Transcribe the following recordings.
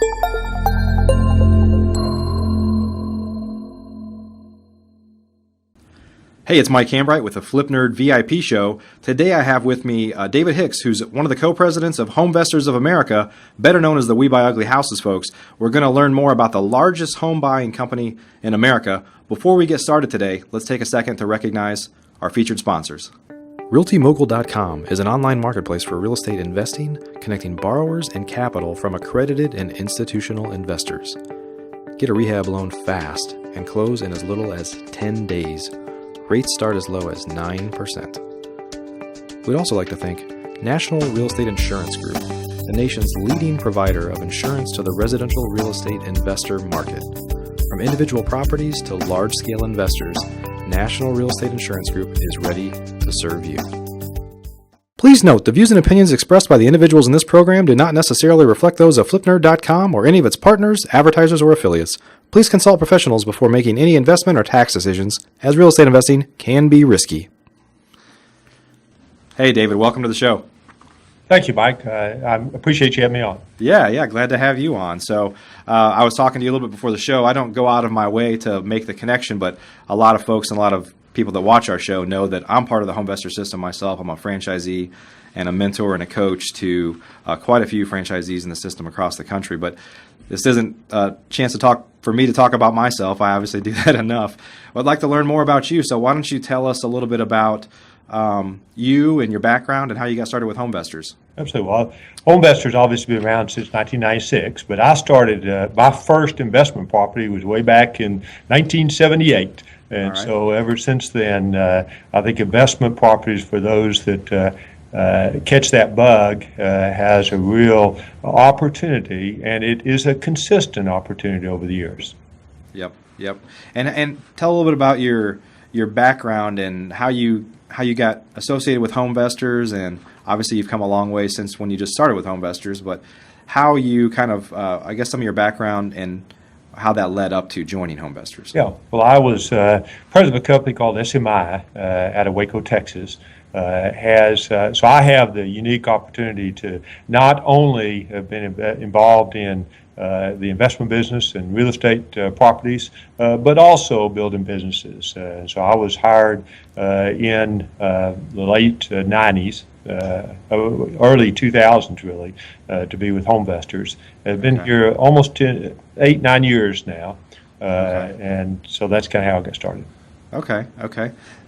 Hey, it's Mike Hambright with the Flip Nerd VIP show. Today I have with me David Hicks, who's one of the co-presidents of HomeVestors of America, better known as the We Buy Ugly Houses folks. We're going to learn more about the largest home buying company in America. Before we get started today, let's take a second to recognize our featured sponsors. RealtyMogul.com is an online marketplace for real estate investing, connecting borrowers and capital from accredited and institutional investors. Get a rehab loan fast and close in as little as 10 days. Rates start as low as 9%. We'd also like to thank National Real Estate Insurance Group, the nation's leading provider of insurance to the residential real estate investor market. From individual properties to large-scale investors, National Real Estate Insurance Group is ready to serve you. Please note, the views and opinions expressed by the individuals in this program do not necessarily reflect those of FlipNerd.com or any of its partners, advertisers, or affiliates. Please consult professionals before making any investment or tax decisions, as real estate investing can be risky. Hey, David, welcome to the show. Thank you, Mike. I appreciate you having me on. Yeah, glad to have you on. So I was talking to you a little bit before the show. I don't go out of my way to make the connection, but a lot of folks and a lot of people that watch our show know that I'm part of the HomeVesture system myself. I'm a franchisee and a mentor and a coach to quite a few franchisees in the system across the country. But this isn't a chance for me to talk about myself. I obviously do that enough. I'd like to learn more about you. So why don't you tell us a little bit about you and your background and how you got started with HomeVestors? Absolutely. Well, HomeVestor's obviously been around since 1996, but I started, my first investment property was way back in 1978. And so ever since then, I think investment properties for those that catch that bug has a real opportunity, and it is a consistent opportunity over the years. Yep. And tell a little bit about your background and how you got associated with HomeVestors, and obviously you've come a long way since when you just started with HomeVestors, but how you kind of, I guess some of your background and how that led up to joining HomeVestors. Yeah, well, I was president of a company called SMI out of Waco, Texas. So I have the unique opportunity to not only have been involved in the investment business and real estate properties, but also building businesses. So I was hired in the late 90s, early 2000s really, to be with HomeVestors. I've been here almost 8-9 years now, and so that's kind of how I got started. Okay.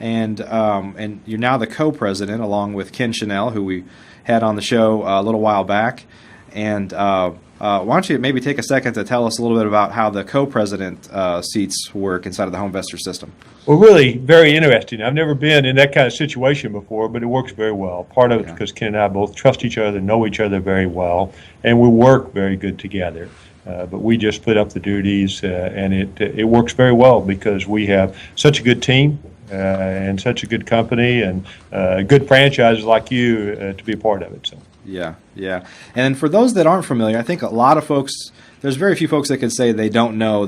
And you're now the co-president along with Ken Chanel, who we had on the show a little while back. And why don't you maybe take a second to tell us a little bit about how the co-president seats work inside of the HomeVestor system? Well, really very interesting. I've never been in that kind of situation before, but it works very well. Part of it is because Ken and I both trust each other, know each other very well, and we work very good together. But we just split up the duties, and it works very well because we have such a good team and such a good company and good franchises like you to be a part of it. So. Yeah. And for those that aren't familiar, I think a lot of folks, there's very few folks that could say they don't know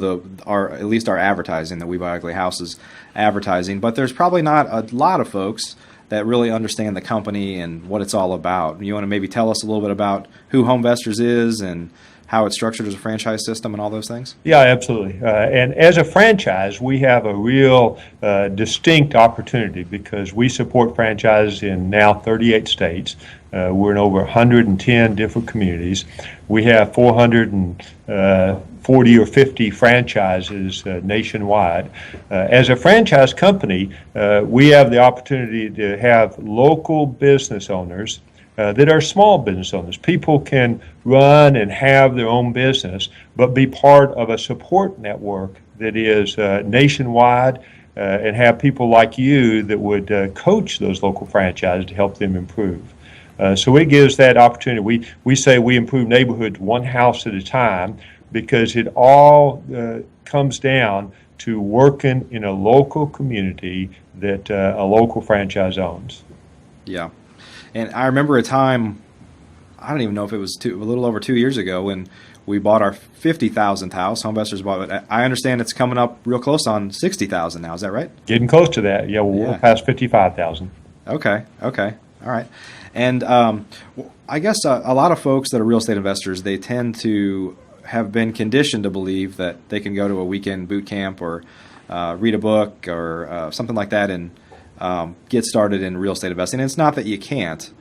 at least our advertising, the We Buy Ugly Houses advertising, but there's probably not a lot of folks that really understand the company and what it's all about. You want to maybe tell us a little bit about who HomeVestors is and how it's structured as a franchise system and all those things? Yeah, absolutely. And as a franchise, we have a real distinct opportunity because we support franchises in now 38 states. We're in over 110 different communities. We have 440 or 50 franchises nationwide. As a franchise company, we have the opportunity to have local business owners that are small business owners. People can run and have their own business, but be part of a support network that is nationwide and have people like you that would coach those local franchises to help them improve. So it gives that opportunity. We say we improve neighborhoods one house at a time because it all comes down to working in a local community that a local franchise owns. Yeah. And I remember a time, I don't even know if it was a little over 2 years ago, when we bought our 50,000th house. HomeVestors bought it. I understand it's coming up real close on 60,000 now. Is that right? Getting close to that. Yeah, we're past 55,000. Okay. All right. And I guess a lot of folks that are real estate investors, they tend to have been conditioned to believe that they can go to a weekend boot camp or read a book or something like that and get started in real estate investing. And it's not that you can't,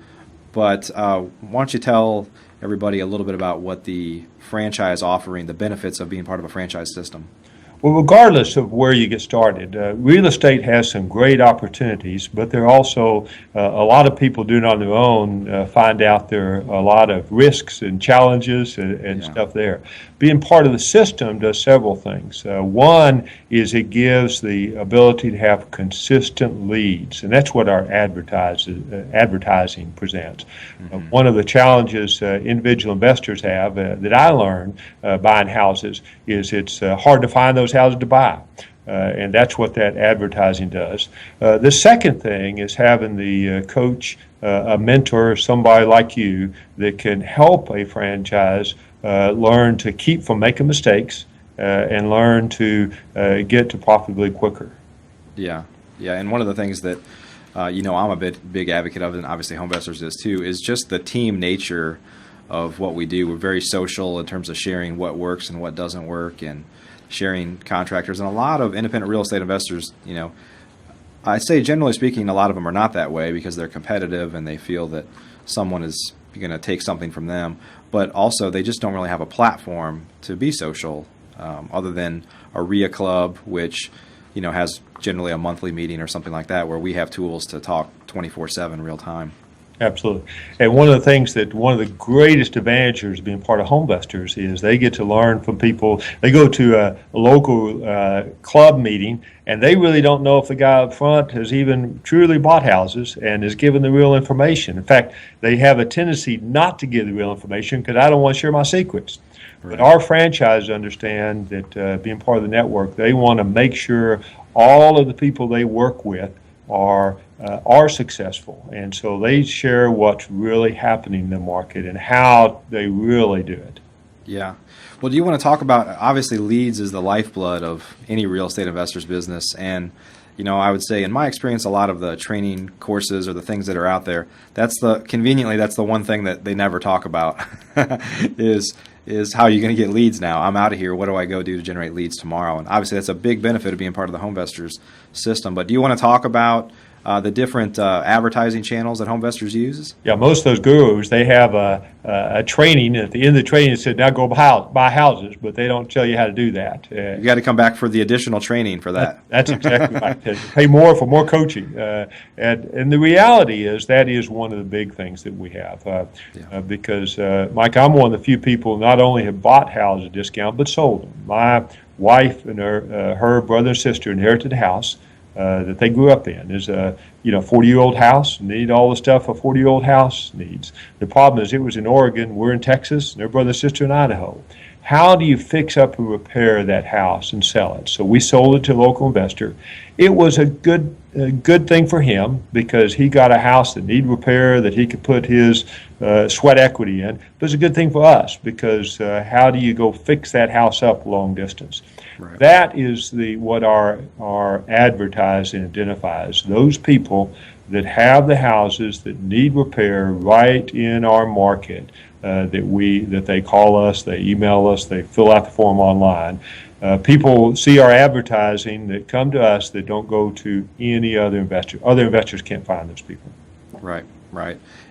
but why don't you tell everybody a little bit about what the franchise offering, the benefits of being part of a franchise system? Well, regardless of where you get started, real estate has some great opportunities, but there are also a lot of people doing it on their own find out there are a lot of risks and challenges and stuff there. Being part of the system does several things. One is it gives the ability to have consistent leads, and that's what our advertising presents. Mm-hmm. One of the challenges individual investors have that I learned buying houses is it's hard to find those houses to buy. And that's what that advertising does. The second thing is having the coach, a mentor, somebody like you that can help a franchise learn to keep from making mistakes and learn to get to profitability quicker. Yeah. And one of the things that I'm a big advocate of, and obviously HomeVestors is too, is just the team nature of what we do. We're very social in terms of sharing what works and what doesn't work, and sharing contractors. And a lot of independent real estate investors, I'd say generally speaking, a lot of them are not that way because they're competitive and they feel that someone is going to take something from them. But also they just don't really have a platform to be social other than a RIA club, which has generally a monthly meeting or something like that where we have tools to talk 24/7 real time. Absolutely. And one of the greatest advantages of being part of HomeVestors is they get to learn from people. They go to a local club meeting, and they really don't know if the guy up front has even truly bought houses and is given the real information. In fact, they have a tendency not to give the real information because I don't want to share my secrets. Right. But our franchises understand that being part of the network, they want to make sure all of the people they work with are successful, and so they share what's really happening in the market and how they really do it. Yeah. Well, do you want to talk about, obviously leads is the lifeblood of any real estate investor's business, and I would say in my experience a lot of the training courses or the things that are out there, that's the one thing that they never talk about is how you're going to get leads now. I'm out of here. What do I go do to generate leads tomorrow? And obviously that's a big benefit of being part of the HomeVestors system. But do you want to talk about the different advertising channels that HomeVestors uses? Yeah, most of those gurus, they have a training. At the end of the training, it said, now go buy houses, but they don't tell you how to do that. You got to come back for the additional training for that. That's exactly right. Pay more for more coaching. And the reality is that is one of the big things that we have. Because, Mike, I'm one of the few people not only have bought houses at a discount, but sold them. My wife and her brother and sister inherited a house that they grew up in. Is a 40-year-old house, need all the stuff a 40-year-old house needs. The problem is it was in Oregon, we're in Texas, and their brother and sister in Idaho. How do you fix up and repair that house and sell it? So we sold it to a local investor. It was a good thing for him because he got a house that needed repair that he could put his sweat equity in. But it's a good thing for us because how do you go fix that house up long distance? Right. That is what our advertising identifies. Those people that have the houses that need repair right in our market, that they call us, they email us, they fill out the form online. People see our advertising that come to us that don't go to any other investor. Other investors can't find those people. Right.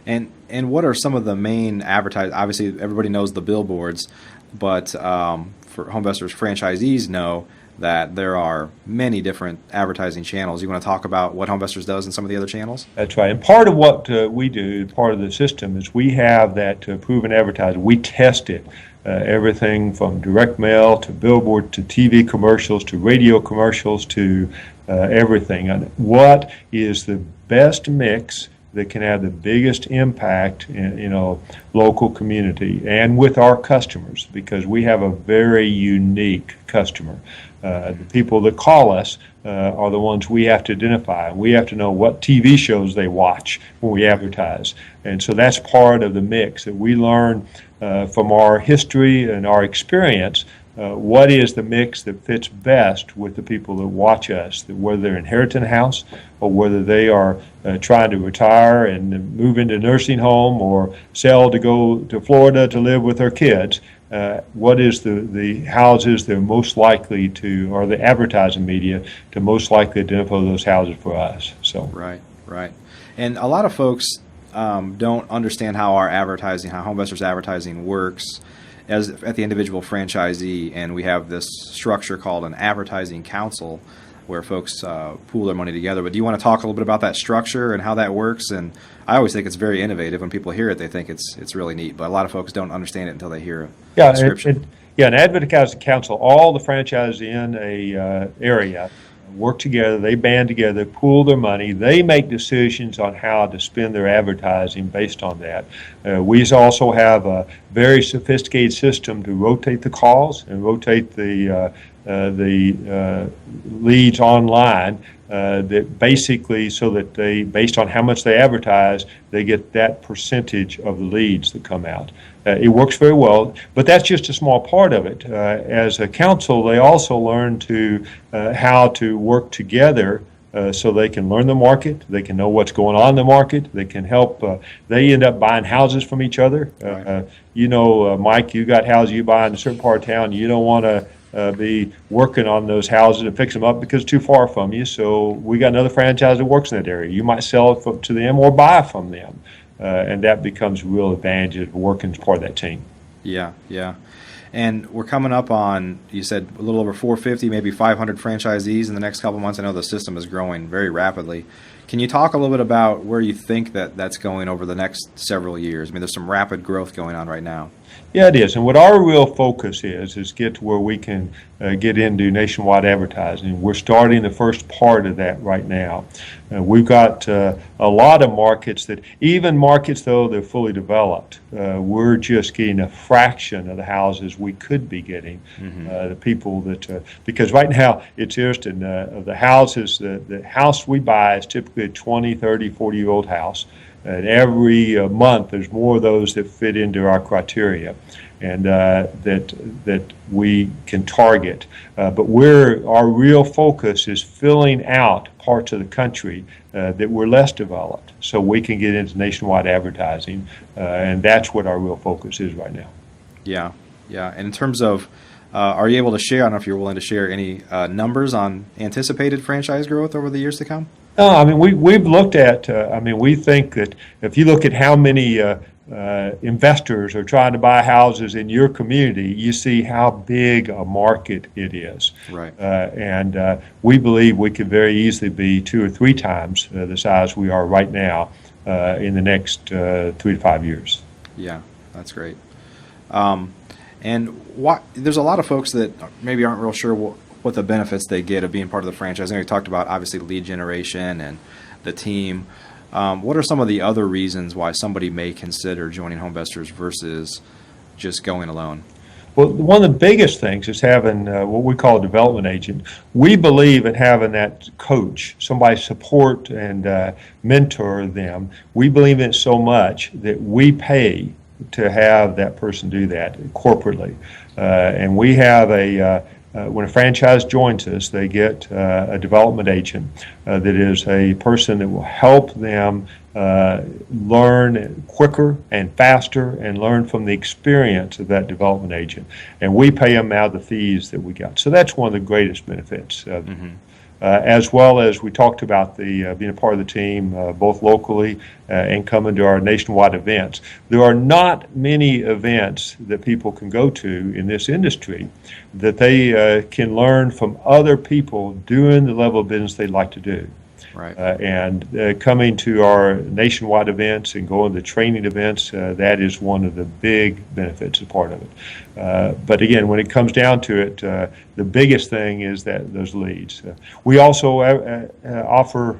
And what are some of the main advertising? Obviously, everybody knows the billboards, but for HomeVestors franchisees know that there are many different advertising channels. You want to talk about what HomeVestors does in some of the other channels? That's right. And part of what we do, part of the system, is we have that proven advertising. We test it. Everything from direct mail to billboard to TV commercials to radio commercials to everything. And what is the best mix that can have the biggest impact in a local community and with our customers, because we have a very unique customer. The people that call us are the ones we have to identify. We have to know what TV shows they watch when we advertise. And so that's part of the mix that we learn from our history and our experience. What is the mix that fits best with the people that watch us, that whether they're inheriting a house or whether they are trying to retire and move into a nursing home or sell to go to Florida to live with their kids. what is the houses that are most likely to, or the advertising media to most likely identify those houses for us. So right. And a lot of folks don't understand how our advertising, how HomeVestor's advertising works as at the individual franchisee, and we have this structure called an advertising council where folks pool their money together. But do you want to talk a little bit about that structure and how that works? And I always think it's very innovative. When people hear it, they think it's really neat. But a lot of folks don't understand it until they hear a description. An advertising council, all the franchises in a area work together, they band together, pool their money, they make decisions on how to spend their advertising based on that. We also have a very sophisticated system to rotate the calls and rotate the leads online, that basically so that they, based on how much they advertise, they get that percentage of the leads that come out. It works very well, but that's just a small part of it. As a council, they also learn to how to work together so they can learn the market, they can know what's going on in the market, they can help. They end up buying houses from each other. Right. Mike, you got houses you buy in a certain part of town. You don't want to be working on those houses and fix them up because it's too far from you. So we got another franchise that works in that area. You might sell it to them or buy from them. And that becomes a real advantage of working as part of that team. Yeah. And we're coming up on, you said, a little over 450, maybe 500 franchisees in the next couple months. I know the system is growing very rapidly. Can you talk a little bit about where you think that's going over the next several years? I mean, there's some rapid growth going on right now. Yeah, it is. And what our real focus is get to where we can get into nationwide advertising. We're starting the first part of that right now. We've got a lot of markets that, even markets though they're fully developed, we're just getting a fraction of the houses we could be getting. The people that, because right now it's interesting, of the houses, the house we buy is typically a 20, 30, 40-year-old house. And every month, there's more of those that fit into our criteria, and that we can target. But our real focus is filling out parts of the country that were less developed, so we can get into nationwide advertising, and that's what our real focus is right now. Yeah. And in terms of, are you able to share? I don't know if you're willing to share any numbers on anticipated franchise growth over the years to come. No, I mean, we've looked at, we think that if you look at how many investors are trying to buy houses in your community, you see how big a market it is. Right. And we believe we could very easily be 2 or 3 times the size we are right now in the next 3 to 5 years. Yeah, that's great. And there's a lot of folks that maybe aren't real sure what the benefits they get of being part of the franchise. I know you talked about, obviously, lead generation and the team. What are some of the other reasons why somebody may consider joining HomeVestors versus just going alone? Well, one of the biggest things is having what we call a development agent. We believe in having that coach, somebody support and mentor them. We believe in it so much that we pay to have that person do that corporately. And we have when a franchise joins us, they get a development agent that is a person that will help them learn quicker and faster and learn from the experience of that development agent. And we pay them out of the fees that we got. So that's one of the greatest benefits. As well as we talked about being a part of the team, both locally and coming to our nationwide events. There are not many events that people can go to in this industry that they can learn from other people doing the level of business they'd like to do. Right. And coming to our nationwide events and going to training events, that is one of the big benefits, a part of it. But again, when it comes down to it, the biggest thing is those leads. We also offer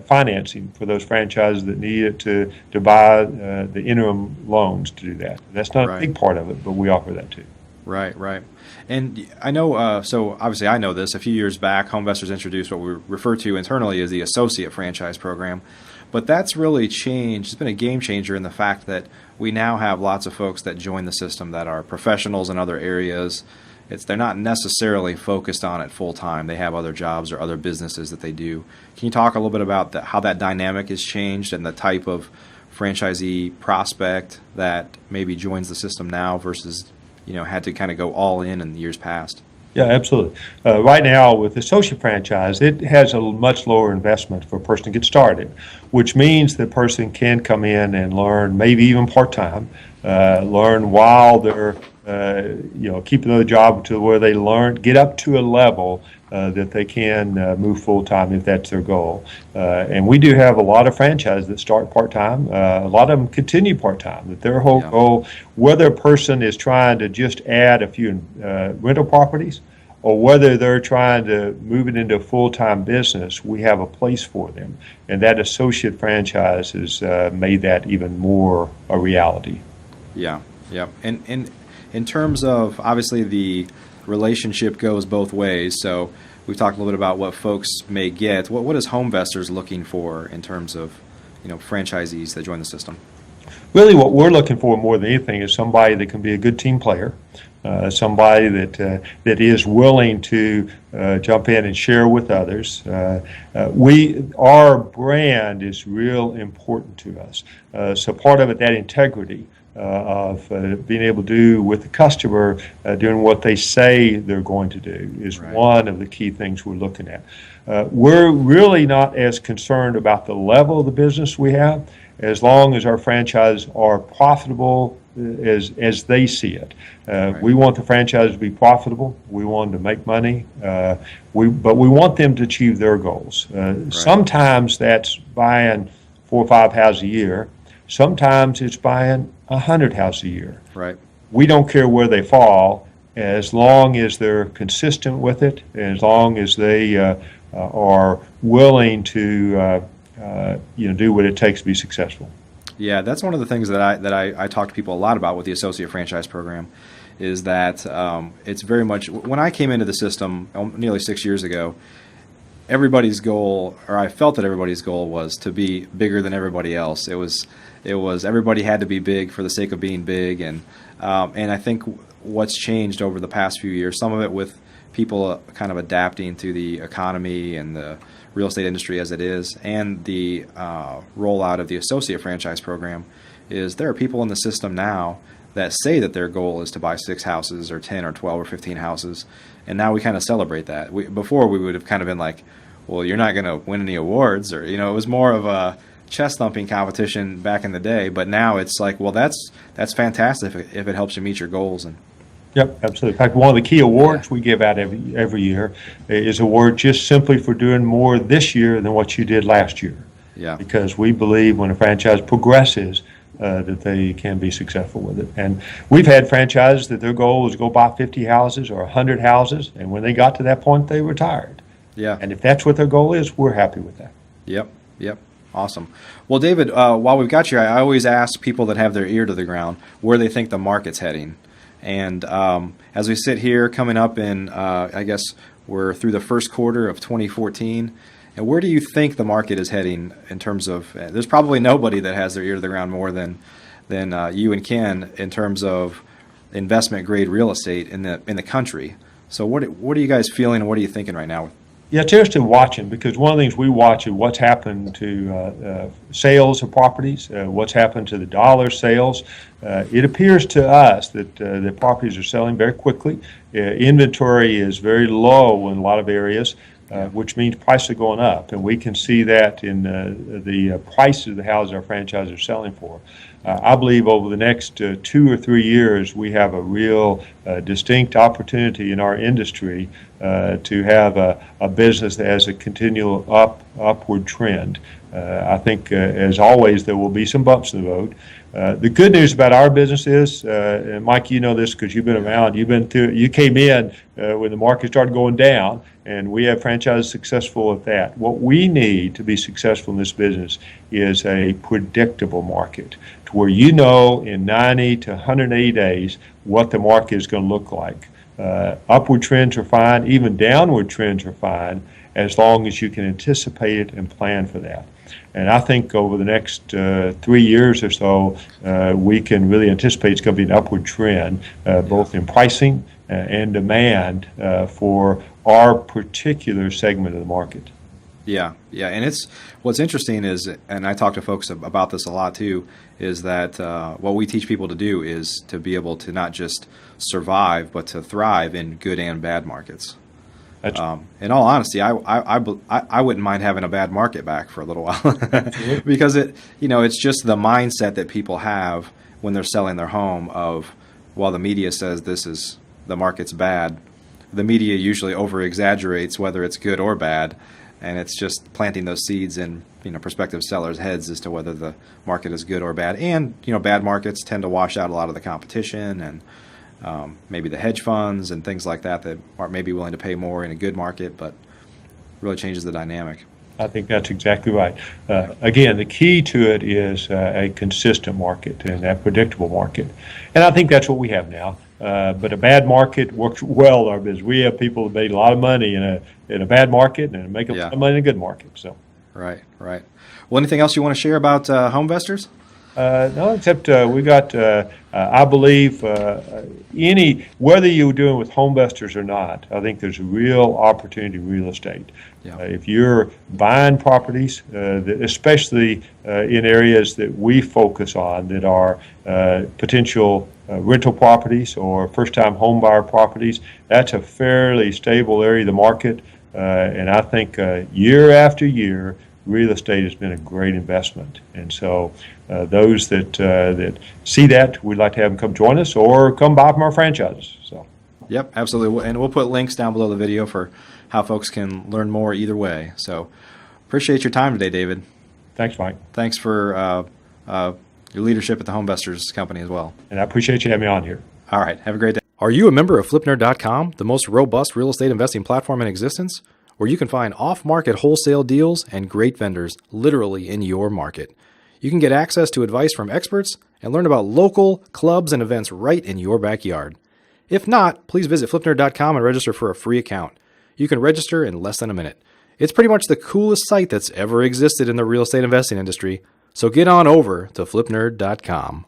financing for those franchises that need it to buy the interim loans to do that. That's not a big part of it, but we offer that too. Right. And I know, so obviously I know this, a few years back, HomeVestors introduced what we refer to internally as the Associate Franchise Program. But that's really changed. It's been a game changer in the fact that we now have lots of folks that join the system that are professionals in other areas. They're not necessarily focused on it full time. They have other jobs or other businesses that they do. Can you talk a little bit about how that dynamic has changed and the type of franchisee prospect that maybe joins the system now versus had to kind of go all in the years past. Yeah, absolutely. Right now, with associate franchise, it has a much lower investment for a person to get started, which means the person can come in and learn, maybe even part-time, learn while they're keep another job to where they get up to a level that they can move full-time if that's their goal. And we do have a lot of franchises that start part-time. A lot of them continue part-time, that their whole goal, whether a person is trying to just add a few rental properties or whether they're trying to move it into a full-time business, we have a place for them. And that associate franchise has made that even more a reality. Yeah, yeah. And in terms of, obviously, the relationship goes both ways. So we've talked a little bit about what folks may get. What is HomeVestors looking for in terms of, franchisees that join the system? Really, what we're looking for more than anything is somebody that can be a good team player, somebody that is willing to jump in and share with others. Our brand is real important to us. So part of it, that integrity of being able to do with the customer, doing what they say they're going to do is one of the key things we're looking at. We're really not as concerned about the level of the business we have, as long as our franchises are profitable as they see it. We want the franchise to be profitable. We want them to make money. But we want them to achieve their goals. Sometimes that's buying 4 or 5 houses a year. Sometimes it's buying 100 houses a year. Right. We don't care where they fall, as long as they're consistent with it, as long as they are willing to do what it takes to be successful. Yeah, that's one of the things that I talk to people a lot about with the associate franchise program, is that it's very much, when I came into the system nearly 6 years ago, everybody's goal, or I felt that everybody's goal, was to be bigger than everybody else. It was everybody had to be big for the sake of being big, and I think what's changed over the past few years, some of it with people kind of adapting to the economy and the real estate industry as it is, and the rollout of the associate franchise program, is there are people in the system now that say that their goal is to buy 6 houses or 10 or 12 or 15 houses, and now we kind of celebrate that. Before we would have kind of been like, well, you're not going to win any awards, or it was more of a chest thumping competition back in the day, but now it's like, well, that's fantastic if it helps you meet your goals. And Yep, absolutely. In fact, one of the key awards we give out every year is a award just simply for doing more this year than what you did last year. Yeah. Because we believe when a franchise progresses, that they can be successful with it. And we've had franchises that their goal was to go buy 50 houses or 100 houses, and when they got to that point, they retired. Yeah. And if that's what their goal is, we're happy with that. Yep. Awesome. Well, David, while we've got you, I always ask people that have their ear to the ground where they think the market's heading. And as we sit here coming up in, I guess we're through the first quarter of 2014, and where do you think the market is heading in terms of, there's probably nobody that has their ear to the ground more than you and Ken in terms of investment grade real estate in the country. So what are you guys feeling, and what are you thinking right now? Yeah, it's interesting watching, because one of the things we watch is what's happened to sales of properties, what's happened to the dollar sales. It appears to us that the properties are selling very quickly. Inventory is very low in a lot of areas, which means prices are going up, and we can see that in the prices of the houses our franchises are selling for. I believe over the next 2 or 3 years, we have a real distinct opportunity in our industry to have a business that has a continual upward trend. I think, as always, there will be some bumps in the road. The good news about our business is, and Mike, you know this because you've been around, you came in when the market started going down, and we have franchises successful at that. What we need to be successful in this business is a predictable market, to where in 90 to 180 days what the market is going to look like. Upward trends are fine, even downward trends are fine, as long as you can anticipate it and plan for that. And I think over the next 3 years or so, we can really anticipate it's going to be an upward trend, both in pricing and demand for our particular segment of the market. Yeah, yeah, and it's what's interesting is, and I talk to folks about this a lot too, is that what we teach people to do is to be able to not just survive, but to thrive in good and bad markets. In all honesty, I wouldn't mind having a bad market back for a little while because it's just the mindset that people have when they're selling their home of, well, the media says the market's bad. The media usually over exaggerates whether it's good or bad, and it's just planting those seeds in prospective sellers' heads as to whether the market is good or bad. And bad markets tend to wash out a lot of the competition and maybe the hedge funds and things like that are maybe willing to pay more in a good market, but really changes the dynamic. I think that's exactly right. Again, the key to it is a consistent market and a predictable market. And I think that's what we have now. But a bad market works well in our business. We have people that made a lot of money in a bad market and make a lot of money in a good market. So, right. Well, anything else you want to share about HomeVestors? No, except we got, I believe, whether you're doing with HomeVestors or not, I think there's a real opportunity in real estate. Yeah. If you're buying properties, especially in areas that we focus on that are potential rental properties or first-time home buyer properties, that's a fairly stable area of the market. And I think year after year, real estate has been a great investment. And so those that see that, we'd like to have them come join us or come buy from our franchises. So. Yep, absolutely. And we'll put links down below the video for how folks can learn more either way. So appreciate your time today, David. Thanks, Mike. Thanks for your leadership at the HomeVestors company as well. And I appreciate you having me on here. All right. Have a great day. Are you a member of FlipNerd.com, the most robust real estate investing platform in existence, where you can find off-market wholesale deals and great vendors literally in your market? You can get access to advice from experts and learn about local clubs and events right in your backyard. If not, please visit FlipNerd.com and register for a free account. You can register in less than a minute. It's pretty much the coolest site that's ever existed in the real estate investing industry, so get on over to FlipNerd.com.